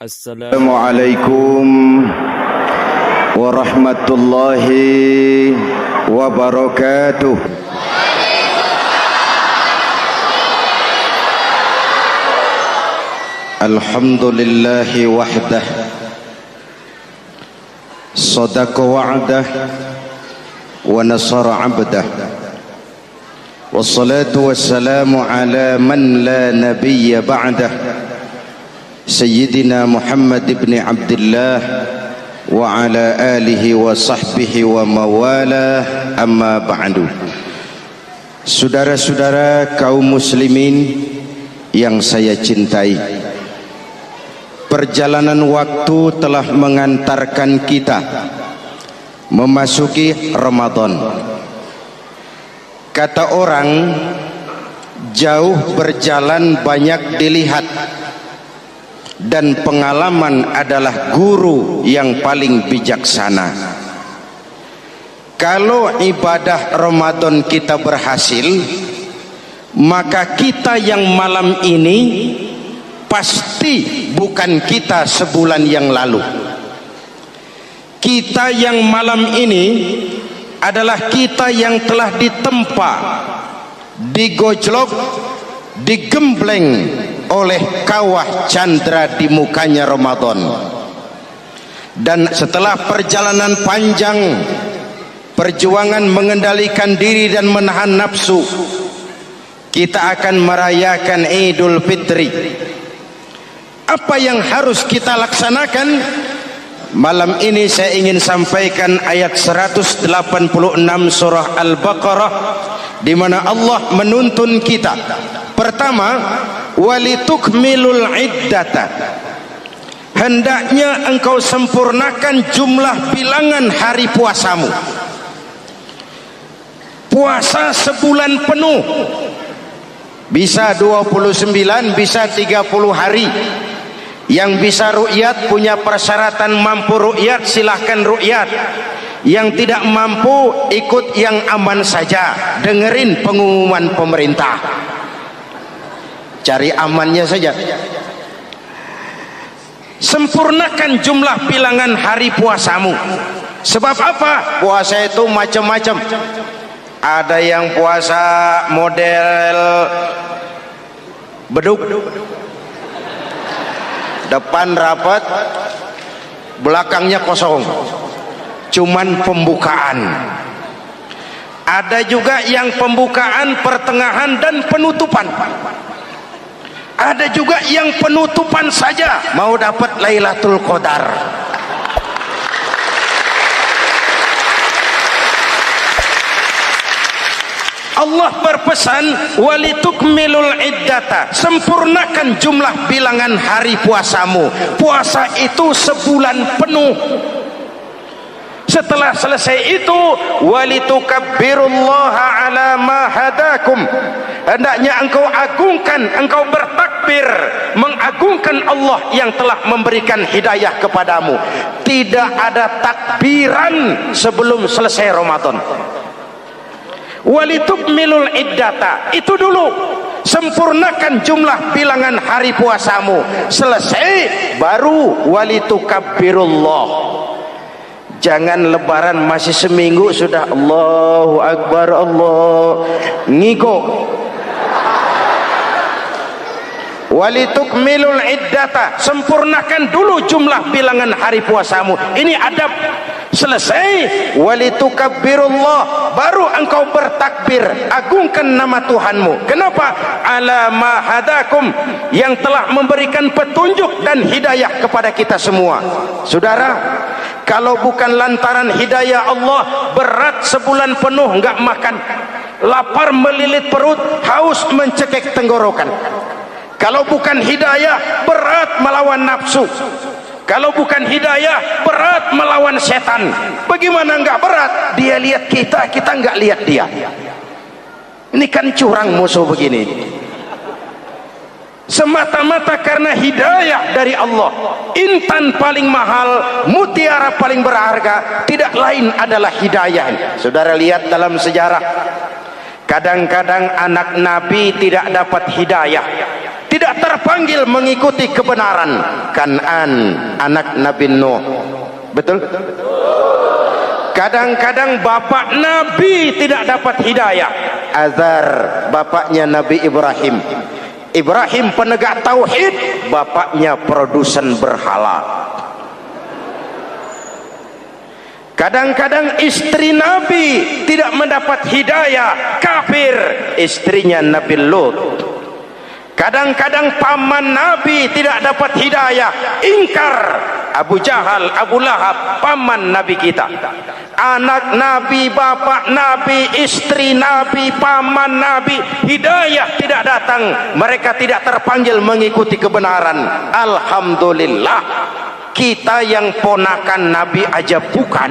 Assalamualaikum warahmatullahi wabarakatuh. Alhamdulillahi wahdah, sadaqa wa'dah wa nasara 'abdah, wassalatu wassalamu ala man la nabiyya ba'dah, Sayyidina Muhammad ibn Abdullah wa ala alihi wa sahbihi wa mawalah, amma ba'du. Saudara-saudara kaum muslimin yang saya cintai, perjalanan waktu telah mengantarkan kita memasuki Ramadan. Kata orang, jauh berjalan banyak dilihat, dan pengalaman adalah guru yang paling bijaksana. Kalau ibadah Ramadan kita berhasil, maka kita yang malam ini pasti bukan kita sebulan yang lalu. Kita yang malam ini adalah kita yang telah ditempa, digojlok, digembleng oleh kawah candra di mukanya Ramadan. Dan setelah perjalanan panjang, perjuangan mengendalikan diri dan menahan nafsu, kita akan merayakan Idul Fitri. Apa yang harus kita laksanakan? Malam ini saya ingin sampaikan ayat 186 surah Al-Baqarah, di mana Allah menuntun kita. Pertama, walitukmilul iddata, hendaknya engkau sempurnakan jumlah bilangan hari puasamu. Puasa sebulan penuh, bisa 29, bisa 30 hari. Yang bisa ru'yat, punya persyaratan mampu ru'yat, silahkan ru'yat. Yang tidak mampu, ikut yang aman saja, dengerin pengumuman pemerintah, cari amannya saja. Sempurnakan jumlah bilangan hari puasamu. Sebab apa? Puasa itu macam-macam. Ada yang puasa model beduk, depan rapat, belakangnya kosong, cuman pembukaan. Ada juga yang pembukaan, pertengahan, dan penutupan. Ada juga yang penutupan saja, mau dapat Lailatul Qadar. Allah berpesan, walitukmilul iddata, sempurnakan jumlah bilangan hari puasamu. Puasa itu sebulan penuh. Setelah selesai itu, walitukabbirullaha ala ma hadakum, hendaknya engkau agungkan, engkau bertakbir, mengagungkan Allah yang telah memberikan hidayah kepadamu. Tidak ada takbiran sebelum selesai Ramadan. Walitukmilul iddata, itu dulu, sempurnakan jumlah bilangan hari puasamu. Selesai baru walitukabbirullah. Jangan lebaran masih seminggu sudah Allahu Akbar, Allah ngiko. Walitukmilul iddata, sempurnakan dulu jumlah bilangan hari puasamu. Ini adab. Selesai, walitukabbirullah, baru engkau bertakbir, agungkan nama Tuhanmu. Kenapa? Ala ma hadakum, yang telah memberikan petunjuk dan hidayah kepada kita semua. Saudara, kalau bukan lantaran hidayah Allah, berat sebulan penuh enggak makan, lapar melilit perut, haus mencekik tenggorokan. Kalau bukan hidayah, berat melawan nafsu. Kalau bukan hidayah, berat melawan setan. Bagaimana enggak berat? Dia lihat kita, kita enggak lihat dia. Ini kan curang musuh begini. Semata-mata karena hidayah dari Allah. Intan paling mahal, mutiara paling berharga, tidak lain adalah hidayah. Saudara lihat dalam sejarah, kadang-kadang anak Nabi tidak dapat hidayah, tidak terpanggil mengikuti kebenaran. Kan'an, anak Nabi Nuh. Betul? Kadang-kadang bapak Nabi tidak dapat hidayah. Azar, bapaknya Nabi Ibrahim. Ibrahim penegak tauhid, bapaknya produsen berhala. Kadang-kadang istri Nabi tidak mendapat hidayah, kafir, istrinya Nabi Lut. Kadang-kadang paman Nabi tidak dapat hidayah, ingkar, Abu Jahal, Abu Lahab, paman Nabi kita. Anak Nabi, bapak Nabi, istri Nabi, paman Nabi, hidayah tidak datang, mereka tidak terpanggil mengikuti kebenaran. Alhamdulillah, kita yang ponakan Nabi aja bukan,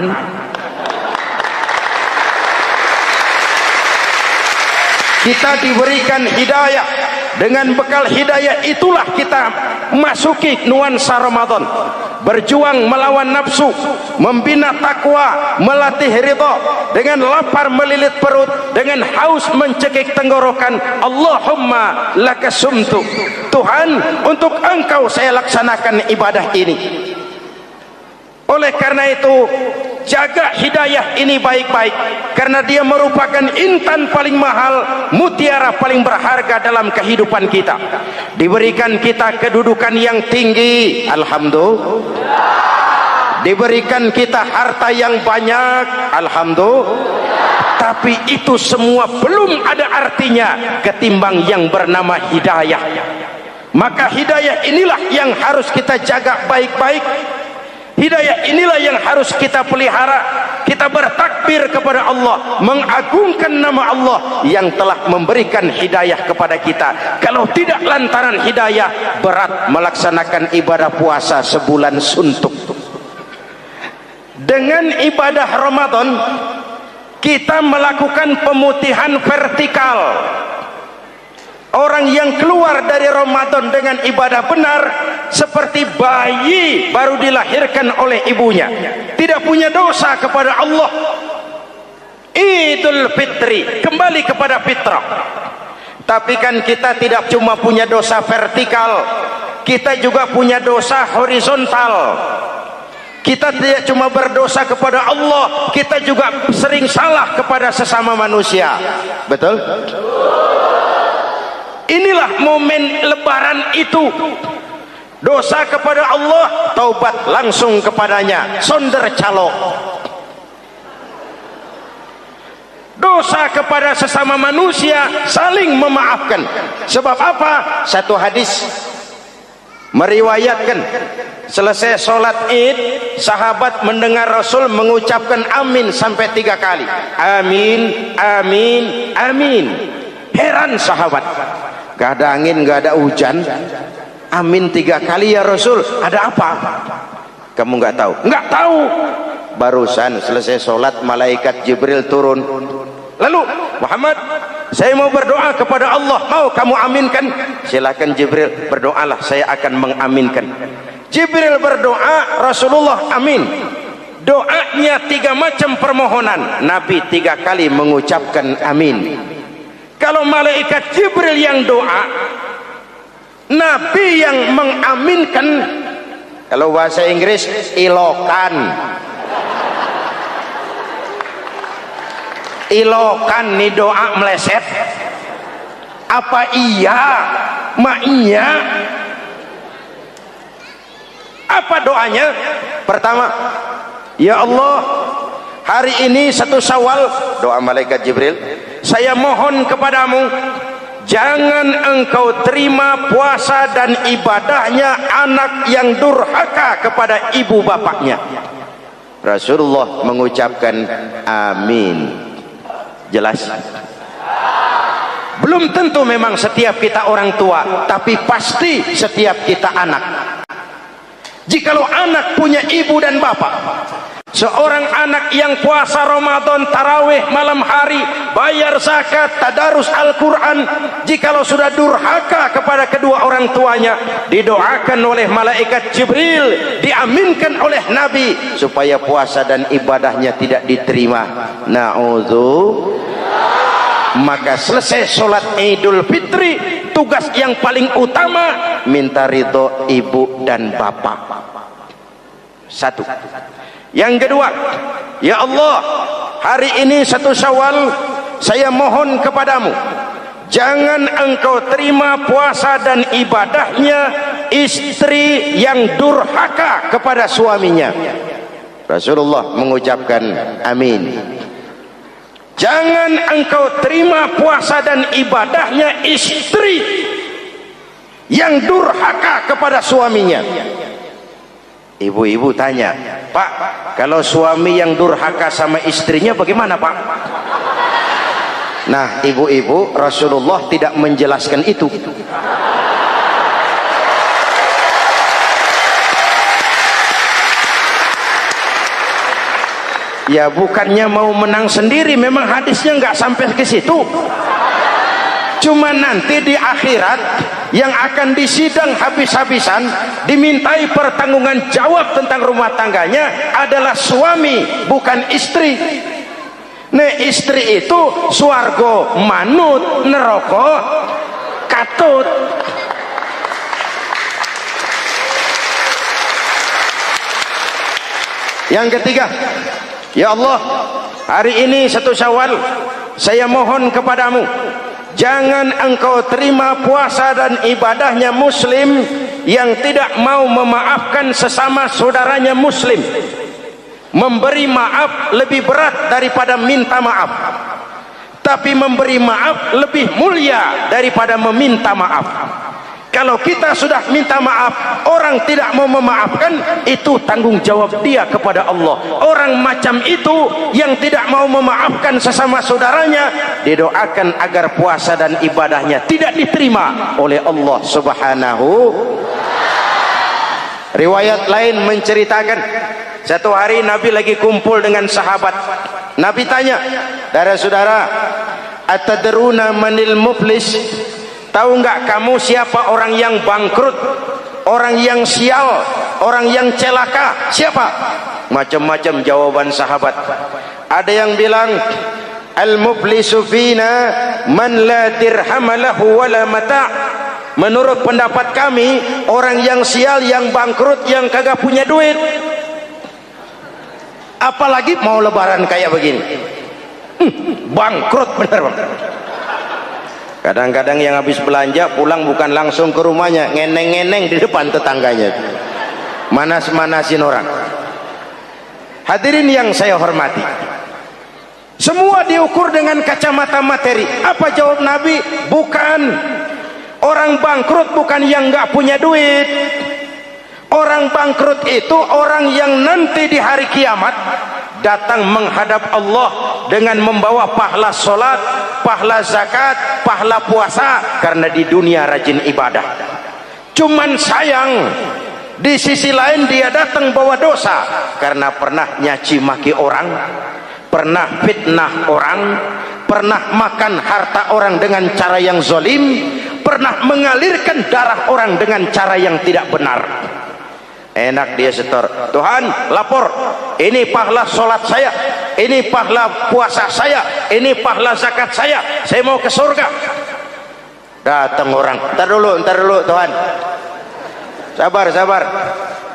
kita diberikan hidayah. Dengan bekal hidayah itulah kita masuki nuansa Ramadan, berjuang melawan nafsu, membina takwa, melatih ridha, dengan lapar melilit perut, dengan haus mencekik tenggorokan. Allahumma lakasumtu, Tuhan, untuk Engkau saya laksanakan ibadah ini. Oleh karena itu, jaga hidayah ini baik-baik, karena dia merupakan intan paling mahal, mutiara paling berharga dalam kehidupan kita. Diberikan kita kedudukan yang tinggi, alhamdulillah. Diberikan kita harta yang banyak, alhamdulillah. Tapi itu semua belum ada artinya ketimbang yang bernama hidayah. Maka hidayah inilah yang harus kita jaga baik-baik. Hidayah inilah yang harus kita pelihara. Kita bertakbir kepada Allah, mengagungkan nama Allah yang telah memberikan hidayah kepada kita. Kalau tidak lantaran hidayah, berat melaksanakan ibadah puasa sebulan suntuk. Dengan ibadah Ramadan, kita melakukan pemutihan vertikal. Orang yang keluar dari Ramadan dengan ibadah benar seperti bayi baru dilahirkan oleh ibunya, tidak punya dosa kepada Allah. Idul Fitri, kembali kepada fitrah. Tapi kan kita tidak cuma punya dosa vertikal, kita juga punya dosa horizontal. Kita tidak cuma berdosa kepada Allah, kita juga sering salah kepada sesama manusia. Betul? Inilah momen lebaran itu. Dosa kepada Allah, taubat langsung kepadanya, sonder calok. Dosa kepada sesama manusia, saling memaafkan. Sebab apa? Satu hadis meriwayatkan, selesai sholat id, sahabat mendengar Rasul mengucapkan amin sampai 3 kali. Amin, amin, amin. Heran sahabat, gak ada angin, gak ada hujan, amin 3 kali ya Rasul, ada apa? Kamu gak tahu? Gak tahu. Barusan selesai sholat, malaikat Jibril turun. Lalu, Muhammad, saya mau berdoa kepada Allah, mau kamu aminkan? Silakan Jibril, berdoalah, saya akan mengaminkan. Jibril berdoa, Rasulullah amin. Doanya 3 macam permohonan, Nabi 3 kali mengucapkan amin. Kalau malaikat Jibril yang doa, Nabi yang mengaminkan. Kalau bahasa Inggris, ilokan. Ilokan nih doa meleset. Apa iya? Ma iya? Apa doanya? Pertama, ya Allah, hari ini 1 Syawal, doa malaikat Jibril, saya mohon kepadamu, jangan engkau terima puasa dan ibadahnya anak yang durhaka kepada ibu bapaknya. Rasulullah mengucapkan amin. Jelas? Belum tentu memang setiap kita orang tua, tapi pasti setiap kita anak. Jikalau anak punya ibu dan bapak, seorang anak yang puasa Ramadan, tarawih malam hari, bayar zakat, tadarus Al-Quran, jikalau sudah durhaka kepada kedua orang tuanya, didoakan oleh malaikat Jibril, diaminkan oleh Nabi supaya puasa dan ibadahnya tidak diterima. Na'udzu. Maka selesai sholat Idul Fitri, tugas yang paling utama minta ridho ibu dan bapak. Satu. Yang kedua, ya Allah, hari ini 1 Syawal, saya mohon kepadamu, jangan engkau terima puasa dan ibadahnya istri yang durhaka kepada suaminya. Rasulullah mengucapkan amin. Jangan engkau terima puasa dan ibadahnya istri yang durhaka kepada suaminya. Ibu-ibu tanya, Pak, kalau suami yang durhaka sama istrinya bagaimana, Pak? Nah, ibu-ibu, Rasulullah tidak menjelaskan itu. Ya bukannya mau menang sendiri, memang hadisnya nggak sampai ke situ. Cuma nanti di akhirat yang akan disidang habis-habisan, dimintai pertanggungan jawab tentang rumah tangganya adalah suami, bukan istri. Nah, istri itu swarga manut, neraka katut. Yang ketiga, ya Allah, hari ini 1 Syawal, saya mohon kepadamu, jangan engkau terima puasa dan ibadahnya muslim yang tidak mau memaafkan sesama saudaranya muslim. Memberi maaf lebih berat daripada minta maaf, tapi memberi maaf lebih mulia daripada meminta maaf. Kalau kita sudah minta maaf, orang tidak mau memaafkan, itu tanggung jawab dia kepada Allah. Orang macam itu yang tidak mau memaafkan sesama saudaranya, didoakan agar puasa dan ibadahnya tidak diterima oleh Allah Subhanahu. Riwayat lain menceritakan, satu hari Nabi lagi kumpul dengan sahabat. Nabi tanya, saudara-saudara, atadruna manil muflis? Tahu nggak kamu siapa orang yang bangkrut, orang yang sial, orang yang celaka? Siapa? Macam-macam jawaban sahabat. Ada yang bilang, al-muflisu fina man la dirham lahu wala mata'. Menurut pendapat kami, orang yang sial, yang bangkrut, yang kagak punya duit. Apalagi mau lebaran kayak begini, bangkrut bener, Bang. Kadang-kadang yang habis belanja pulang bukan langsung ke rumahnya, ngeneng-ngeneng di depan tetangganya, manas-manasin orang. Hadirin yang saya hormati, semua diukur dengan kacamata materi. Apa jawab Nabi? Bukan. Orang bangkrut bukan yang nggak punya duit. Orang bangkrut itu orang yang nanti di hari kiamat datang menghadap Allah dengan membawa pahala solat, pahala zakat, pahala puasa, karena di dunia rajin ibadah. Cuman sayang, di sisi lain dia datang bawa dosa karena pernah nyaci maki orang, pernah fitnah orang, pernah makan harta orang dengan cara yang zolim, pernah mengalirkan darah orang dengan cara yang tidak benar. Enak dia setor, Tuhan lapor, ini pahala sholat saya, ini pahala puasa saya, ini pahala zakat saya mau ke surga. Datang orang, ntar dulu Tuhan, sabar.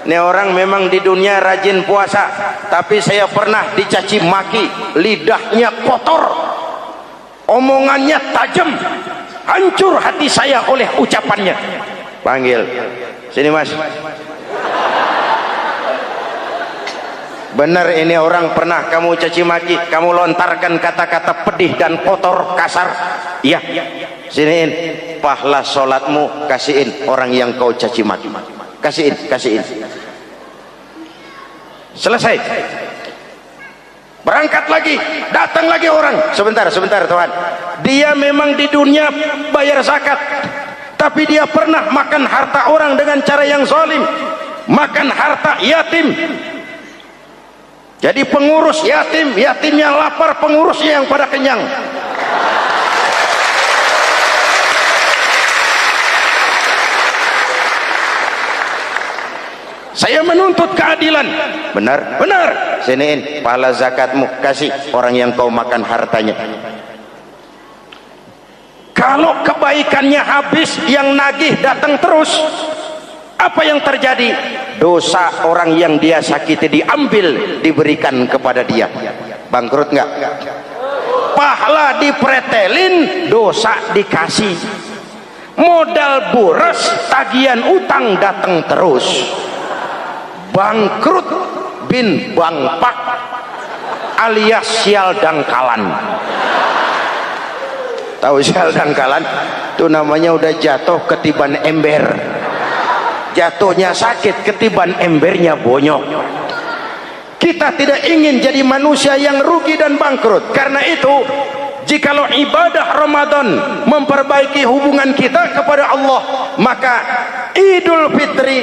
Ini orang memang di dunia rajin puasa, tapi saya pernah dicaci maki, lidahnya kotor, omongannya tajam, hancur hati saya oleh ucapannya. Panggil sini, Mas. Benar ini orang pernah kamu caci maki, kamu lontarkan kata-kata pedih dan kotor, kasar? Iya. Siniin pahala sholatmu, kasihin orang yang kau caci maki, kasihin. Selesai. Berangkat lagi, datang lagi orang. Sebentar Tuhan, dia memang di dunia bayar zakat, tapi dia pernah makan harta orang dengan cara yang zalim, makan harta yatim. Jadi pengurus yatimnya lapar, pengurusnya yang pada kenyang. Saya menuntut keadilan. Benar. Siniin pahala zakatmu, kasih orang yang kau makan hartanya. Kalau kebaikannya habis, yang nagih datang terus, apa yang terjadi? Dosa orang yang dia sakiti diambil, diberikan kepada dia. Bangkrut nggak? Pahala dipretelin, dosa dikasih. Modal boros, tagihan utang datang terus. Bangkrut bin bangpak alias sial dangkalan. Tahu sial dangkalan? Itu namanya udah jatuh ketiban ember. Jatuhnya sakit, ketiban embernya bonyok. Kita tidak ingin jadi manusia yang rugi dan bangkrut. Karena itu, jikalau ibadah Ramadan memperbaiki hubungan kita kepada Allah, maka Idul Fitri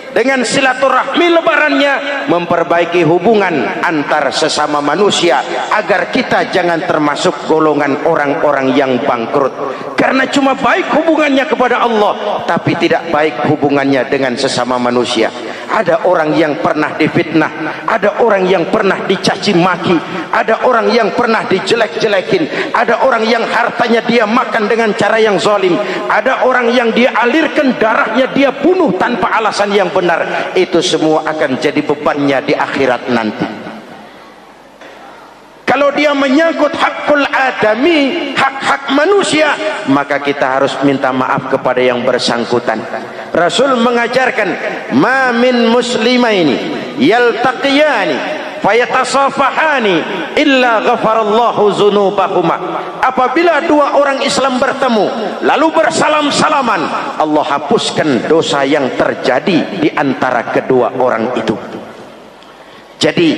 dengan silaturahmi lebarannya memperbaiki hubungan antar sesama manusia, agar kita jangan termasuk golongan orang-orang yang bangkrut. Karena cuma baik hubungannya kepada Allah, tapi tidak baik hubungannya dengan sesama manusia. Ada orang yang pernah difitnah, ada orang yang pernah dicaci maki, ada orang yang pernah dijelek-jelekin, ada orang yang hartanya dia makan dengan cara yang zalim, ada orang yang dia alirkan darahnya, dia bunuh tanpa alasan yang benar. Itu semua akan jadi bebannya di akhirat nanti. Kalau dia menyangkut hakul adami, hak-hak manusia, maka kita harus minta maaf kepada yang bersangkutan. Rasul mengajarkan, ma min muslimaini yaltaqiyani fayatasafahani illa ghafarallahu dzunubahuma. Apabila dua orang Islam bertemu lalu bersalam-salaman, Allah hapuskan dosa yang terjadi di antara kedua orang itu. Jadi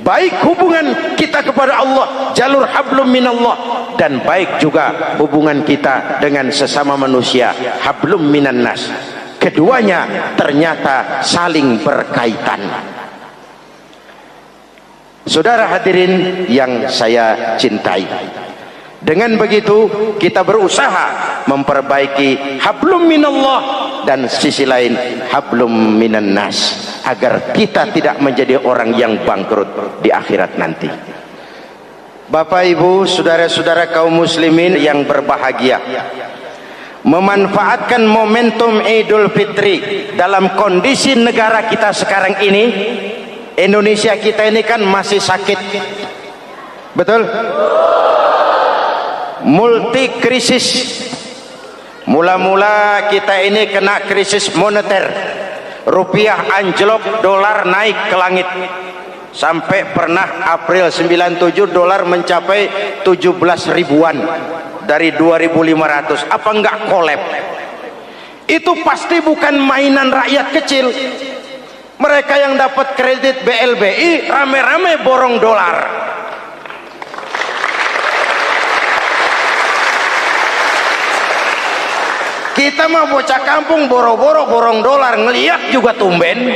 baik hubungan kita kepada Allah, jalur hablum minallah, dan baik juga hubungan kita dengan sesama manusia, hablum minan nas. Keduanya ternyata saling berkaitan. Saudara hadirin yang saya cintai, dengan begitu kita berusaha memperbaiki hablum minallah dan sisi lain hablum minan nas, agar kita tidak menjadi orang yang bangkrut di akhirat nanti. Bapak Ibu, saudara-saudara kaum muslimin yang berbahagia, memanfaatkan momentum Idul Fitri dalam kondisi negara kita sekarang ini. Indonesia kita ini kan masih sakit, betul? Multi krisis. Mula-mula kita ini kena krisis moneter, rupiah anjlok, dolar naik ke langit, sampai pernah April 97 dolar mencapai 17 ribuan dari 2.500. Apa enggak kolab? Itu pasti bukan mainan rakyat kecil. Mereka yang dapat kredit BLBI rame-rame borong dolar. Kita mah bocah kampung boro-boro borong dolar, ngeliat juga tumben.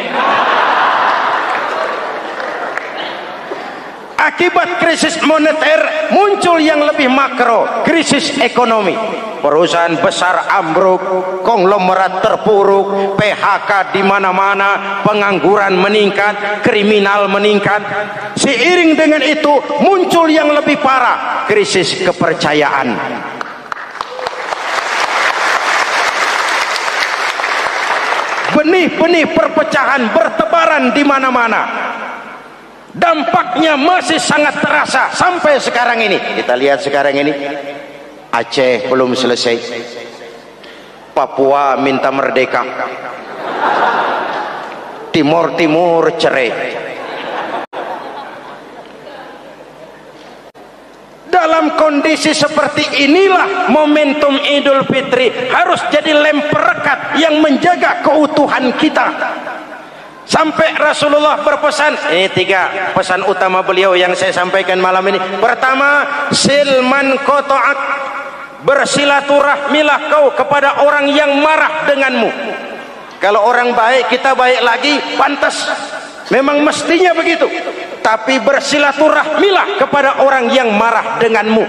Akibat krisis moneter muncul yang lebih makro, krisis ekonomi. Perusahaan besar ambruk, konglomerat terpuruk, PHK di mana-mana, pengangguran meningkat, kriminal meningkat. Seiring dengan itu muncul yang lebih parah, krisis kepercayaan. Benih-benih perpecahan bertebaran di mana-mana. Dampaknya masih sangat terasa sampai sekarang ini. Kita lihat sekarang ini, Aceh belum selesai, Papua minta merdeka, Timur cerai. Dalam kondisi seperti inilah momentum Idul Fitri harus jadi lem perekat yang menjaga keutuhan kita. Sampai Rasulullah berpesan, ini 3 pesan utama beliau yang saya sampaikan malam ini. Pertama, silman qata'ak, bersilaturahmilah kau kepada orang yang marah denganmu. Kalau orang baik kita baik lagi, pantas, memang mestinya begitu. Tapi bersilaturahmilah kepada orang yang marah denganmu.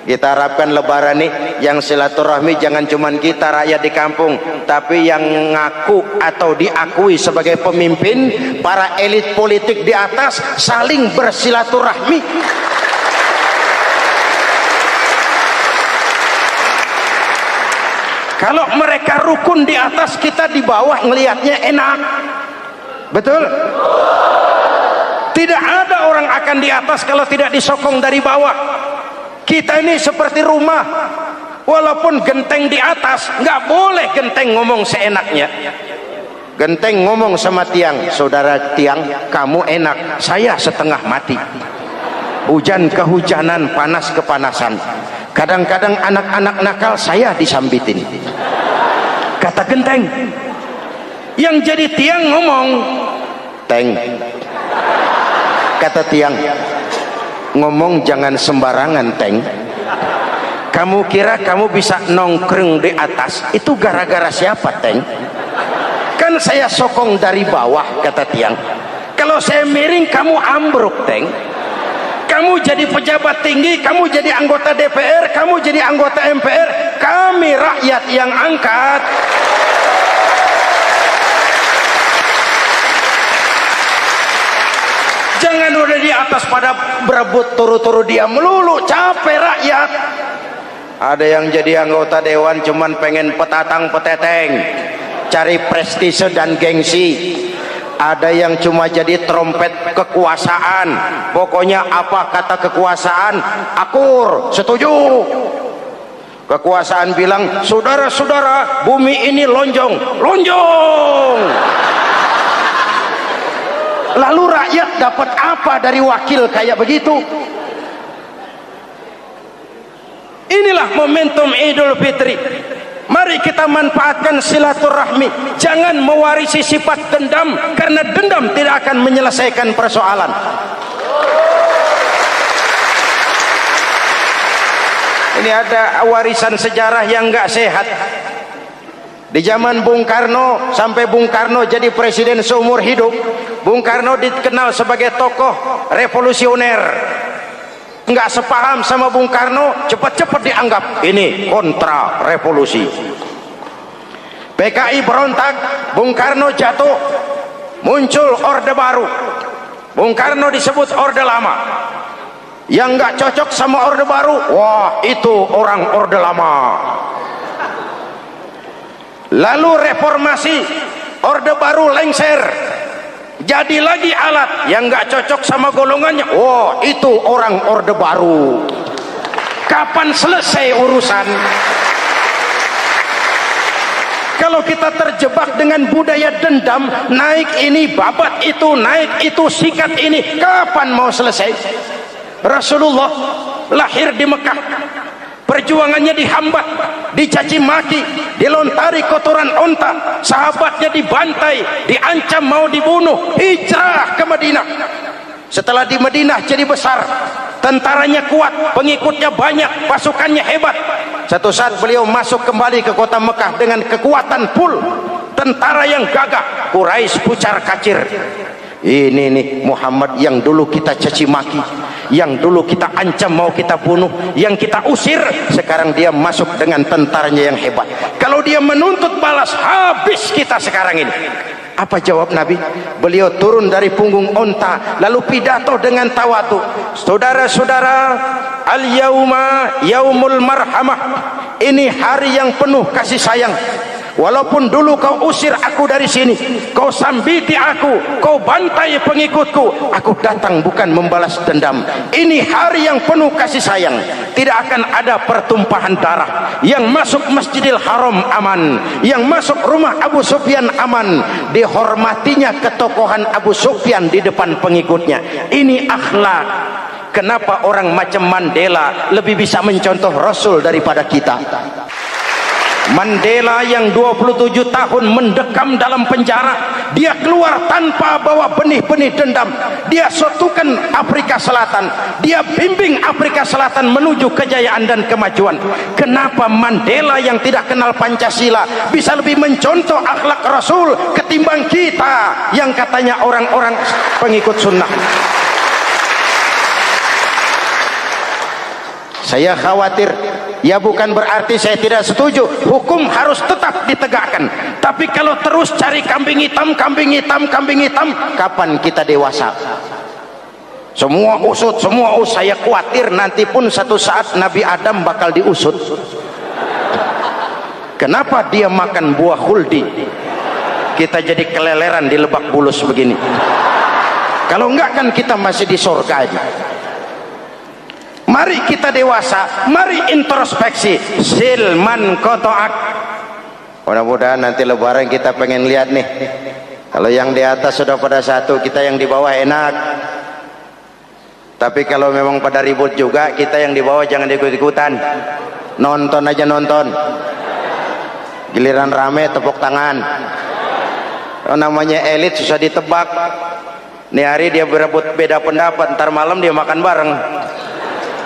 Kita harapkan lebaran nih yang silaturahmi jangan cuman kita rakyat di kampung, tapi yang ngaku atau diakui sebagai pemimpin, para elit politik di atas saling bersilaturahmi. Kalau mereka rukun di atas, kita di bawah ngelihatnya enak. Betul? Tidak ada orang akan di atas kalau tidak disokong dari bawah. Kita ini seperti rumah, walaupun genteng di atas, nggak boleh genteng ngomong seenaknya. Genteng ngomong sama tiang, saudara tiang, kamu enak, saya setengah mati. Hujan kehujanan, panas kepanasan. Kadang-kadang anak-anak nakal saya disambitin. Kata genteng. Yang jadi tiang ngomong, teng. Kata tiang, ngomong jangan sembarangan, teng. Kamu kira kamu bisa nongkrong di atas, itu gara-gara siapa, teng? Kan saya sokong dari bawah, kata tiang. Kalau saya miring, kamu ambruk, teng. Kamu jadi pejabat tinggi, kamu jadi anggota DPR, kamu jadi anggota MPR, kami rakyat yang angkat. Jangan udah di atas pada berebut turu-turu dia melulu, capek rakyat. Ada yang jadi anggota dewan cuman pengen petatang peteteng, cari prestise dan gengsi. Ada yang cuma jadi trompet kekuasaan, pokoknya apa kata kekuasaan akur, setuju. Kekuasaan bilang, saudara-saudara, bumi ini lonjong, lonjong. Lalu rakyat dapat apa dari wakil kayak begitu? Inilah momentum Idul Fitri. Mari kita manfaatkan silaturahmi. Jangan mewarisi sifat dendam, karena dendam tidak akan menyelesaikan persoalan. Ini ada warisan sejarah yang nggak sehat. Di zaman Bung Karno, sampai Bung Karno jadi presiden seumur hidup, Bung Karno dikenal sebagai tokoh revolusioner. Nggak sepaham sama Bung Karno, cepat-cepat dianggap ini kontra revolusi. PKI berontak, Bung Karno jatuh, muncul orde baru. Bung Karno disebut orde lama. Yang nggak cocok sama orde baru, wah itu orang orde lama. Lalu reformasi, orde baru lengser, jadi lagi alat yang nggak cocok sama golongannya, wah itu orang orde baru. Kapan selesai urusan? Kalau kita terjebak dengan budaya dendam, naik ini babat itu, naik itu sikat ini, kapan mau selesai? Rasulullah lahir di Mekah, perjuangannya dihambat, dicaci maki, dilontari kotoran onta, sahabatnya dibantai, diancam mau dibunuh, hijrah ke Madinah. Setelah di Madinah jadi besar, tentaranya kuat, pengikutnya banyak, pasukannya hebat. Satu saat beliau masuk kembali ke kota Mekah dengan kekuatan full, tentara yang gagah, Quraisy pucar kacir. Ini nih Muhammad yang dulu kita caci maki, yang dulu kita ancam mau kita bunuh, yang kita usir, sekarang dia masuk dengan tentaranya yang hebat. Kalau dia menuntut balas, habis kita sekarang ini. Apa jawab Nabi? Beliau turun dari punggung onta, lalu pidato dengan tawadu. Saudara-saudara, al-yauma yaumul marhamah. Ini hari yang penuh kasih sayang. Walaupun dulu kau usir aku dari sini, kau sambiti aku, kau bantai pengikutku, aku datang bukan membalas dendam. Ini hari yang penuh kasih sayang. Tidak akan ada pertumpahan darah. Yang masuk Masjidil Haram aman, yang masuk rumah Abu Sufyan aman. Dihormatinya ketokohan Abu Sufyan di depan pengikutnya. Ini akhlak. Kenapa orang macam Mandela lebih bisa mencontoh Rasul daripada kita? Mandela yang 27 tahun mendekam dalam penjara, dia keluar tanpa bawa benih-benih dendam. Dia satukan Afrika Selatan, dia bimbing Afrika Selatan menuju kejayaan dan kemajuan. Kenapa Mandela yang tidak kenal Pancasila bisa lebih mencontoh akhlak Rasul ketimbang kita yang katanya orang-orang pengikut sunnah? Saya khawatir, ya bukan berarti saya tidak setuju, hukum harus tetap ditegakkan. Tapi kalau terus cari kambing hitam, kambing hitam, kambing hitam, kapan kita dewasa? Semua usut, saya khawatir nanti pun satu saat Nabi Adam bakal diusut. Kenapa dia makan buah khuldi, kita jadi keleleran di Lebak Bulus begini? Kalau enggak kan kita masih di surga aja. Mari kita dewasa, mari introspeksi. Silman qata'ak. Mudah-mudahan nanti lebaran kita pengen lihat nih, kalau yang di atas sudah pada satu, kita yang di bawah enak. Tapi kalau memang pada ribut juga, kita yang di bawah jangan ikut-ikutan. Nonton aja, nonton. Giliran rame tepuk tangan. Oh, namanya elit susah ditebak. Nih hari dia berebut beda pendapat, ntar malam dia makan bareng.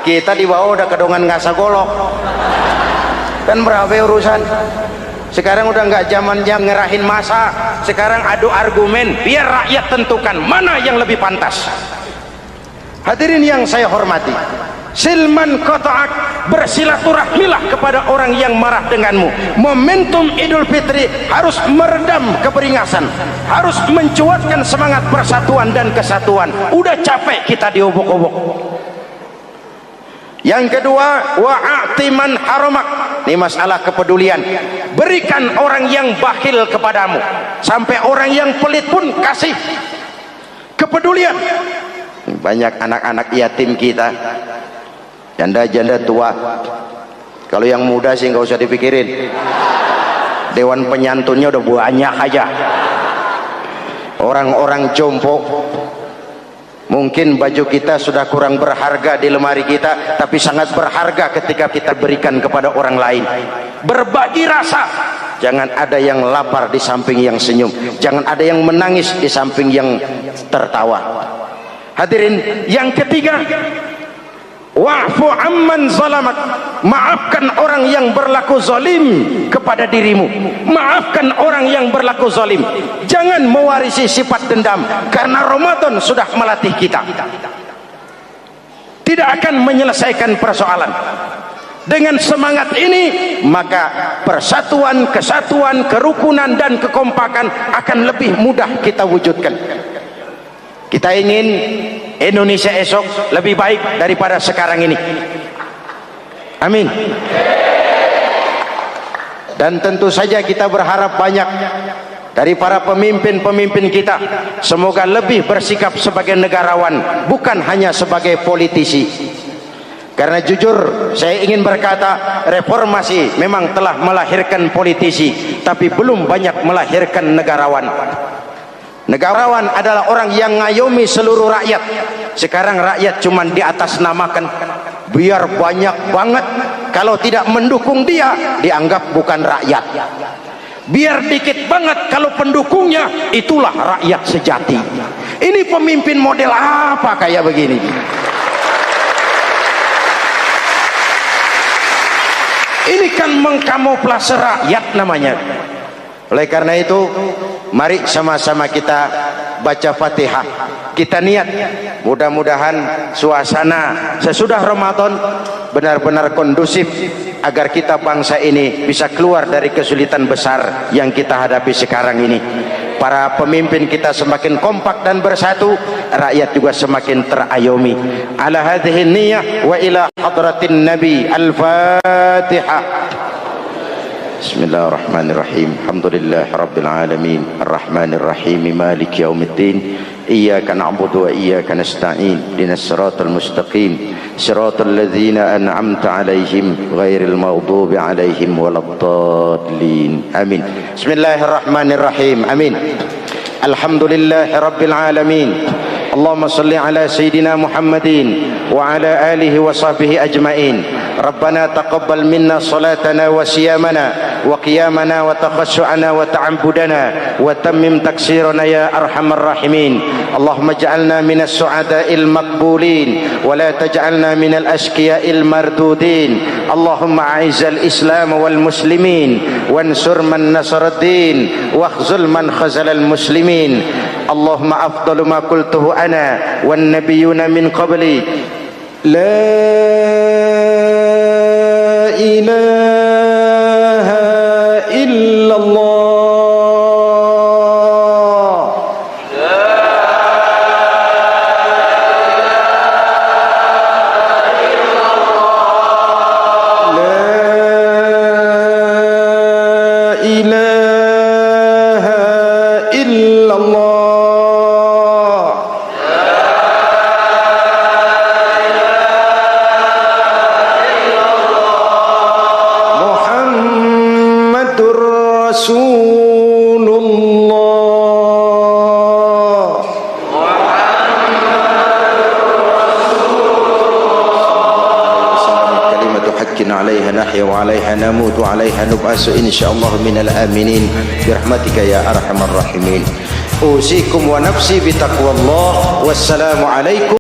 Kita di bawah udah kedongan ngasa golok. Kan berapa urusan? Sekarang udah nggak zamannya ngerahin masa. Sekarang adu argumen, biar rakyat tentukan mana yang lebih pantas. Hadirin yang saya hormati, silman qata'ak, bersilaturahmilah kepada orang yang marah denganmu. Momentum Idul Fitri harus meredam keberingasan, harus mencuatkan semangat persatuan dan kesatuan. Udah capek kita diobok-obok. Yang kedua, wa'atiman haramak. Ini masalah kepedulian. Berikan orang yang bakhil kepadamu, sampai orang yang pelit pun kasih. Kepedulian. Banyak anak-anak yatim kita, janda-janda tua. Kalau yang muda sih nggak usah dipikirin, dewan penyantunnya udah banyak aja. Orang-orang jompo, mungkin baju kita sudah kurang berharga di lemari kita, tapi sangat berharga ketika kita berikan kepada orang lain. Berbagi rasa. Jangan ada yang lapar di samping yang senyum, jangan ada yang menangis di samping yang tertawa. Hadirin yang ketiga, wa'fu amman zalamak. Maafkan orang yang berlaku zalim kepada dirimu. Maafkan orang yang berlaku zalim. Jangan mewarisi sifat dendam, karena Ramadan sudah melatih kita. Tidak akan menyelesaikan persoalan. Dengan semangat ini, maka persatuan, kesatuan, kerukunan dan kekompakan akan lebih mudah kita wujudkan. Kita ingin Indonesia esok lebih baik daripada sekarang ini. Amin. Dan tentu saja kita berharap banyak dari para pemimpin-pemimpin kita. Semoga lebih bersikap sebagai negarawan, bukan hanya sebagai politisi. Karena jujur saya ingin berkata, reformasi memang telah melahirkan politisi, tapi belum banyak melahirkan negarawan. Negarawan adalah orang yang ngayomi seluruh rakyat. Sekarang rakyat cuma di atas namakan, biar banyak banget. Kalau tidak mendukung dia, dianggap bukan rakyat. Biar dikit banget, kalau pendukungnya, itulah rakyat sejati. Ini pemimpin model apa kayak begini? Ini kan mengkamuflase rakyat namanya. Oleh karena itu, mari sama-sama kita baca Fatihah. Kita niat, mudah-mudahan suasana sesudah Ramadan benar-benar kondusif, agar kita bangsa ini bisa keluar dari kesulitan besar yang kita hadapi sekarang ini. Para pemimpin kita semakin kompak dan bersatu, rakyat juga semakin terayomi. Ala hadhihi niyyah wa ila hadratin nabi. Al-Fatihah. Bismillahirrahmanirrahim. Alhamdulillahi rabbil alamin, arrahmanir rahim, maliki yaumiddin. Iyyaka na'budu wa iyyaka nasta'in. Ihdinas siratal mustaqim, siratal ladzina an'amta 'alaihim ghairil maghdubi 'alaihim waladdallin. Amin. Bismillahirrahmanirrahim. Amin. Alhamdulillahi rabbil alamin. Allahumma salli ala sayyidina Muhammadin wa ala alihi wa sahbihi ajma'in. Rabbana taqabbal minna salatana wa siyamana wa qiyamana wa takhassu'ana wa ta'abbudana wa tammim taksirana ya arhamar rahimin. Allahumma ij'alna minas su'ada'il maqbulin wa la taj'alna minal ashqiya'il mardudin. Allahumma a'izzal islam wal muslimin wansur man nasaraddin wakhzul man khazalal muslimin. Allahumma afdalu ma qultuhu ana wan nabiyyuna min qabli, la ilaha illallah. La عليها نحيا وعليها نموت وعليها نبعث إن شاء الله من الآمنين برحمتك يا أرحم الراحمين. أوصيكم ونفسي بتقوى الله. والسلام عليكم.